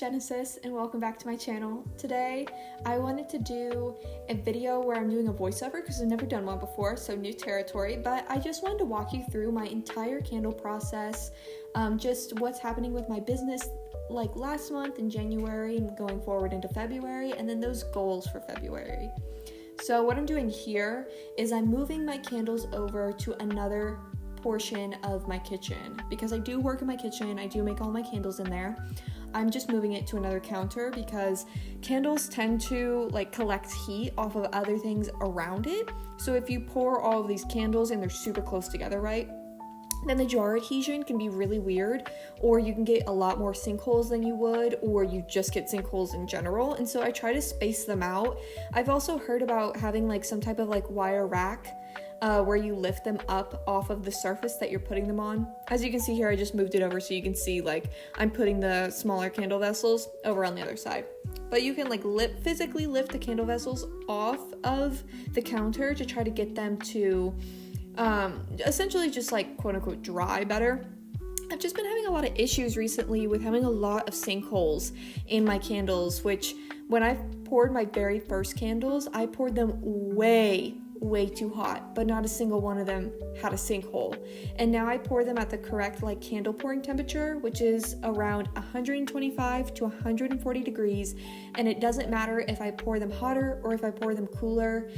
Genesis and welcome back to my channel. Today I wanted to do a video where I'm doing a voiceover because I've never done one before, so new territory, but I just wanted to walk you through my entire candle process, just what's happening with my business like last month in January and going forward into February, and then those goals for February. So what I'm doing here is I'm moving my candles over to another portion of my kitchen because I do work in my kitchen. I do make all my candles in there. I'm just moving it to another counter because candles tend to like collect heat off of other things around it. So if you pour all of these candles and they're super close together, right, then the jar adhesion can be really weird, or you can get a lot more sinkholes than you would, or you just get sinkholes in general. And so I try to space them out. I've also heard about having like some type of like wire rack where you lift them up off of the surface that you're putting them on. As you can see here, I just moved it over so you can see like I'm putting the smaller candle vessels over on the other side. But you can like physically lift the candle vessels off of the counter to try to get them to essentially just like quote unquote dry better. I've just been having a lot of issues recently with having a lot of sinkholes in my candles, which when I poured my very first candles, I poured them way too hot, but not a single one of them had a sinkhole. And now I pour them at the correct like candle pouring temperature, which is around 125 to 140 degrees. And it doesn't matter if I pour them hotter or if I pour them cooler.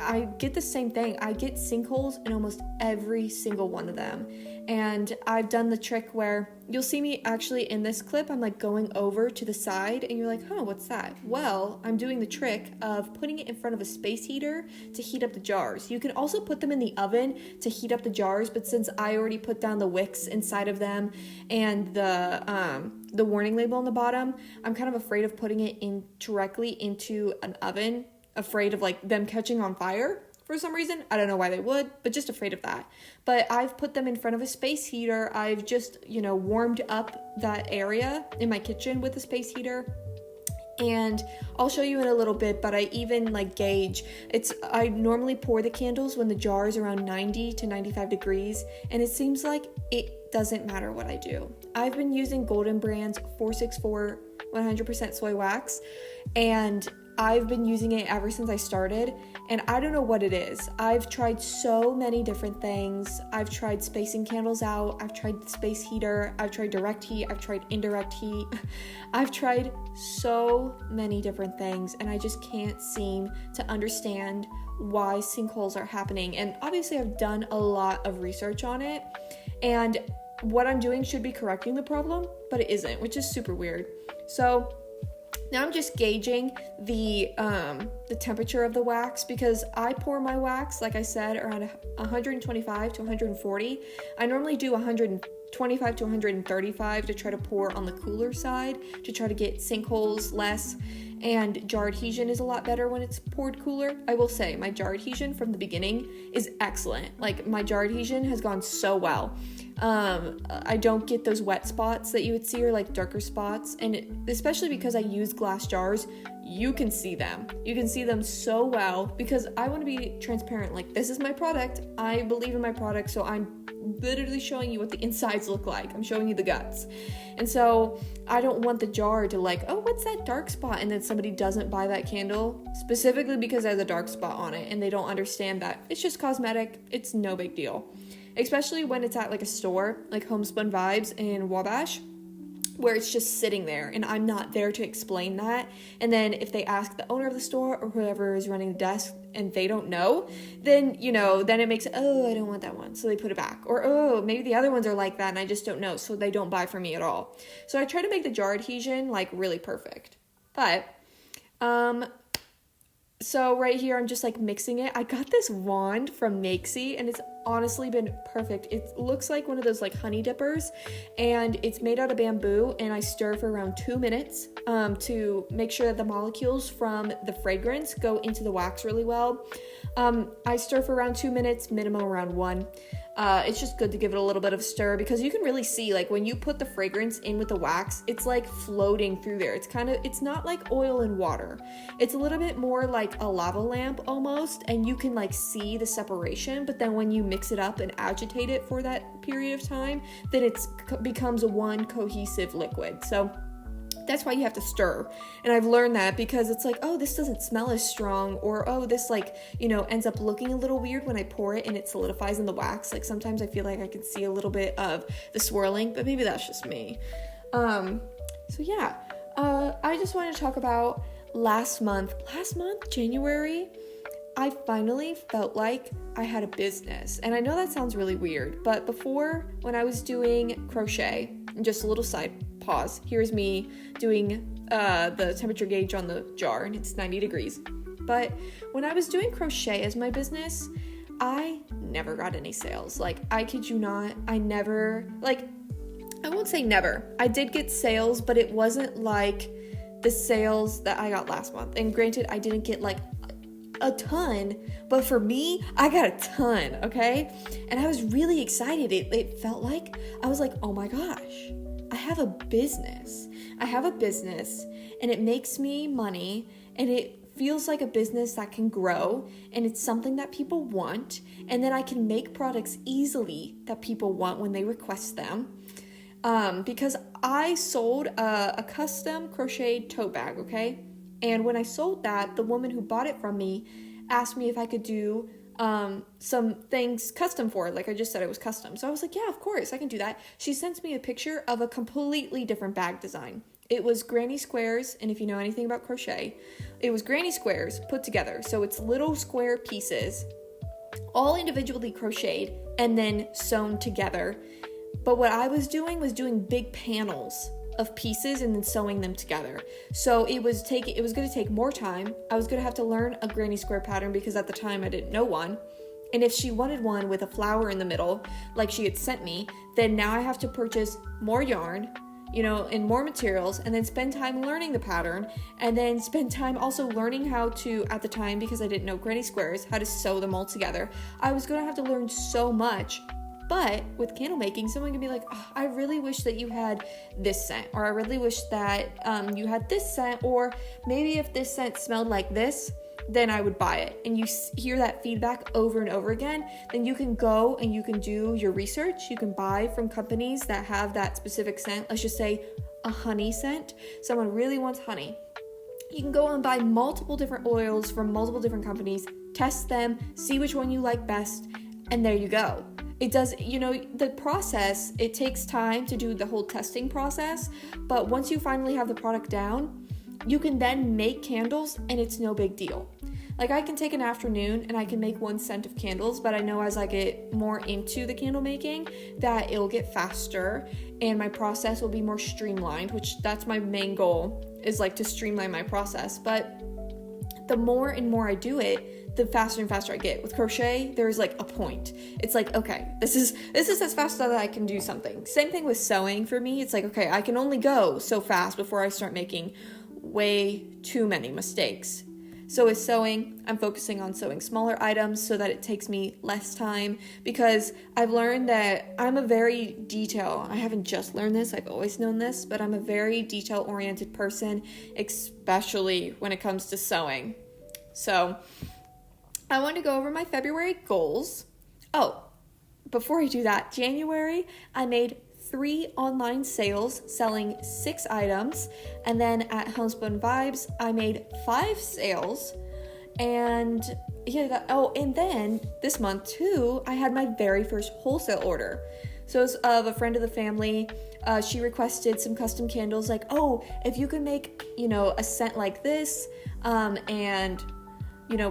I get the same thing. I get sinkholes in almost every single one of them. And I've done the trick where you'll see me actually in this clip, I'm like going over to the side and you're like, huh, what's that? Well, I'm doing the trick of putting it in front of a space heater to heat up the jars. You can also put them in the oven to heat up the jars, but since I already put down the wicks inside of them and the warning label on the bottom, I'm kind of afraid of putting it in directly into an oven, afraid of like them catching on fire for some reason. I don't know why they would, but just afraid of that. But I've put them in front of a space heater. I've just, warmed up that area in my kitchen with a space heater. And I'll show you in a little bit, but I even like gauge. I normally pour the candles when the jar is around 90 to 95 degrees, and it seems like it doesn't matter what I do. I've been using Golden Brand's 464 100% soy wax, and I've been using it ever since I started, and I don't know what it is. I've tried so many different things. I've tried spacing candles out. I've tried the space heater. I've tried direct heat. I've tried indirect heat. I've tried so many different things, and I just can't seem to understand why sinkholes are happening. And obviously I've done a lot of research on it, and what I'm doing should be correcting the problem, but it isn't, which is super weird. So now I'm just gauging the temperature of the wax because I pour my wax, like I said, around 125 to 140. I normally do 125 to 135 to try to pour on the cooler side to try to get sinkholes less, and jar adhesion is a lot better when it's poured cooler. I will say my jar adhesion from the beginning is excellent. Like my jar adhesion has gone so well. I don't get those wet spots that you would see or like darker spots, and especially because I use glass jars, you can see them. You can see them so well because I want to be transparent. Like, this is my product. I believe in my product, so I'm literally showing you what the insides look like. I'm showing you the guts. And so I don't want the jar to like, oh, what's that dark spot? And then somebody doesn't buy that candle specifically because it has a dark spot on it and they don't understand that it's just cosmetic. It's no big deal. Especially when it's at like a store like Homespun Vibes in Wabash, where it's just sitting there and I'm not there to explain that. And then if they ask the owner of the store or whoever is running the desk and they don't know, then, then it makes it, oh, I don't want that one. So they put it back. Or, oh, maybe the other ones are like that and I just don't know. So they don't buy from me at all. So I try to make the jar adhesion like really perfect. But, so right here, I'm just like mixing it. I got this wand from Makesy and it's honestly been perfect. It looks like one of those like honey dippers and it's made out of bamboo, and I stir for around 2 minutes to make sure that the molecules from the fragrance go into the wax really well. I stir for around 2 minutes, minimum around 1. It's just good to give it a little bit of stir because you can really see like when you put the fragrance in with the wax, it's like floating through there. It's not like oil and water. It's a little bit more like a lava lamp almost, and you can like see the separation, but then when you mix it up and agitate it for that period of time, then it becomes one cohesive liquid. So That's why you have to stir. And I've learned that because it's like, oh, this doesn't smell as strong, or oh, this like, ends up looking a little weird when I pour it and it solidifies in the wax. Like sometimes I feel like I can see a little bit of the swirling, but maybe that's just me. So yeah, I just wanted to talk about last month, January, I finally felt like I had a business. And I know that sounds really weird, but before, when I was doing crochet, just a little side pause, here's me doing the temperature gauge on the jar, and it's 90 degrees. But when I was doing crochet as my business, I never got any sales. Like, I kid you not, I won't say never. I did get sales, but it wasn't like the sales that I got last month. And granted, I didn't get like a ton, but for me, I got a ton, okay? And I was really excited. It felt like, I was like, oh my gosh, I have a business. And it makes me money, and it feels like a business that can grow, and it's something that people want, and then I can make products easily that people want when they request them. Because I sold a custom crocheted tote bag, okay? And when I sold that, the woman who bought it from me asked me if I could do some things custom for it. Like I just said, it was custom. So I was like, yeah, of course, I can do that. She sent me a picture of a completely different bag design. It was granny squares, and if you know anything about crochet, it was granny squares put together. So it's little square pieces, all individually crocheted and then sewn together. But what I was doing big panels of pieces and then sewing them together. So it was going to take more time. I was going to have to learn a granny square pattern because at the time I didn't know one. And if she wanted one with a flower in the middle, like she had sent me, then now I have to purchase more yarn, and more materials, and then spend time learning the pattern, and then spend time also learning how to, at the time, because I didn't know granny squares, how to sew them all together. I was going to have to learn so much. But with candle making, someone can be like, oh, I really wish that you had this scent, or I really wish that you had this scent, or maybe if this scent smelled like this, then I would buy it. And you hear that feedback over and over again, then you can go and you can do your research. You can buy from companies that have that specific scent. Let's just say a honey scent. Someone really wants honey. You can go and buy multiple different oils from multiple different companies, test them, see which one you like best, and there you go. It does, the process, it takes time to do the whole testing process, but once you finally have the product down, you can then make candles and it's no big deal. Like I can take an afternoon and I can make one scent of candles, but I know as I get more into the candle making that it'll get faster and my process will be more streamlined, which that's my main goal, is like to streamline my process. But the more and more I do it, the faster and faster I get. With crochet, there's like a point. It's like, okay, this is as fast as I can do something. Same thing with sewing for me. It's like, okay, I can only go so fast before I start making way too many mistakes. So with sewing, I'm focusing on sewing smaller items so that it takes me less time, because I've learned that I'm a very I haven't just learned this, I've always known this, but I'm a very detail-oriented person, especially when it comes to sewing. So I want to go over my February goals. Oh, before I do that, January, I made 3 online sales selling 6 items, and then at Homespun Vibes, I made 5 sales, and and then this month too, I had my very first wholesale order. So it's of a friend of the family. She requested some custom candles, like, oh, if you could make, a scent like this, and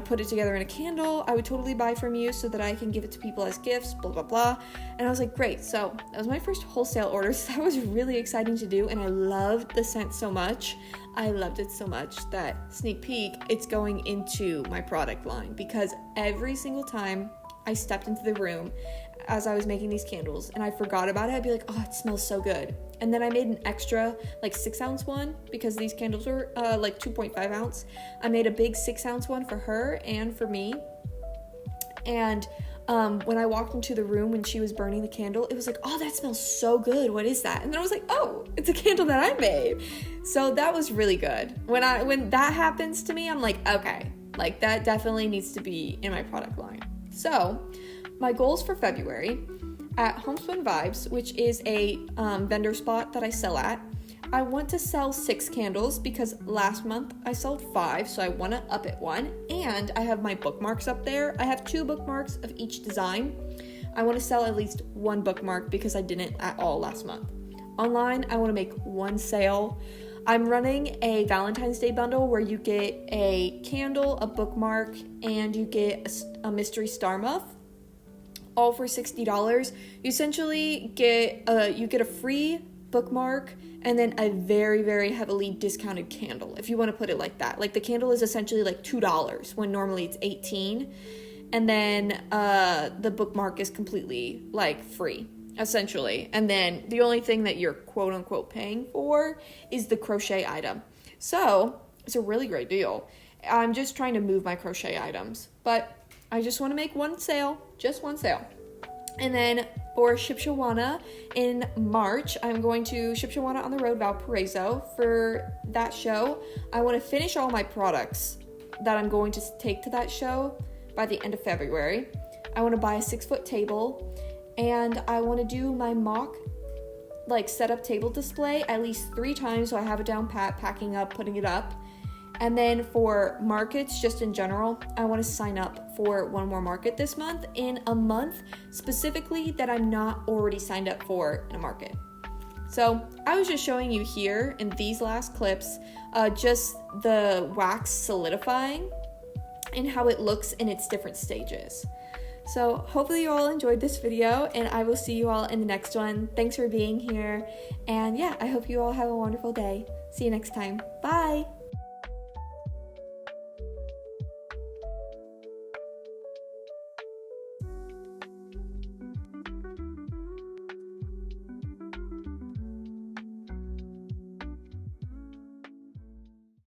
put it together in a candle, I would totally buy from you so that I can give it to people as gifts, blah, blah, blah. And I was like, great. So that was my first wholesale order. So that was really exciting to do. And I loved the scent so much. I loved it so much that, sneak peek, it's going into my product line, because every single time I stepped into the room as I was making these candles and I forgot about it, I'd be like, oh, it smells so good. And then I made an extra 6-ounce one, because these candles were 2.5 ounce. I made a big 6-ounce one for her and for me. And when I walked into the room when she was burning the candle, it was like, oh, that smells so good. What is that? And then I was like, oh, it's a candle that I made. So that was really good. When that happens to me, I'm like, okay, that definitely needs to be in my product line. So my goals for February: at Homespun Vibes, which is a vendor spot that I sell at, I want to sell 6 candles because last month I sold 5, so I want to up it 1. And I have my bookmarks up there. I have 2 bookmarks of each design. I want to sell at least 1 bookmark because I didn't at all last month. Online, I want to make 1 sale. I'm running a Valentine's Day bundle where you get a candle, a bookmark, and you get a mystery star muff, all for $60. You essentially get a free bookmark and then a very, very heavily discounted candle, if you want to put it like that. Like, the candle is essentially like $2 when normally it's $18, and then the bookmark is completely like free, essentially. And then the only thing that you're quote unquote paying for is the crochet item. So it's a really great deal. I'm just trying to move my crochet items, but I just want to make 1 sale, just 1 sale. And then for Shipshawana in March, I'm going to Shipshawana on the Road, Valparaiso. For that show, I want to finish all my products that I'm going to take to that show by the end of February. I want to buy a 6-foot table, and I want to do my mock setup table display at least 3 times, so I have it down pat, packing up, putting it up. And then for markets, just in general, I want to sign up for 1 more market this month, in a month specifically that I'm not already signed up for in a market. So I was just showing you here in these last clips just the wax solidifying and how it looks in its different stages. So hopefully you all enjoyed this video, and I will see you all in the next one. Thanks for being here, and yeah, I hope you all have a wonderful day. See you next time. Bye!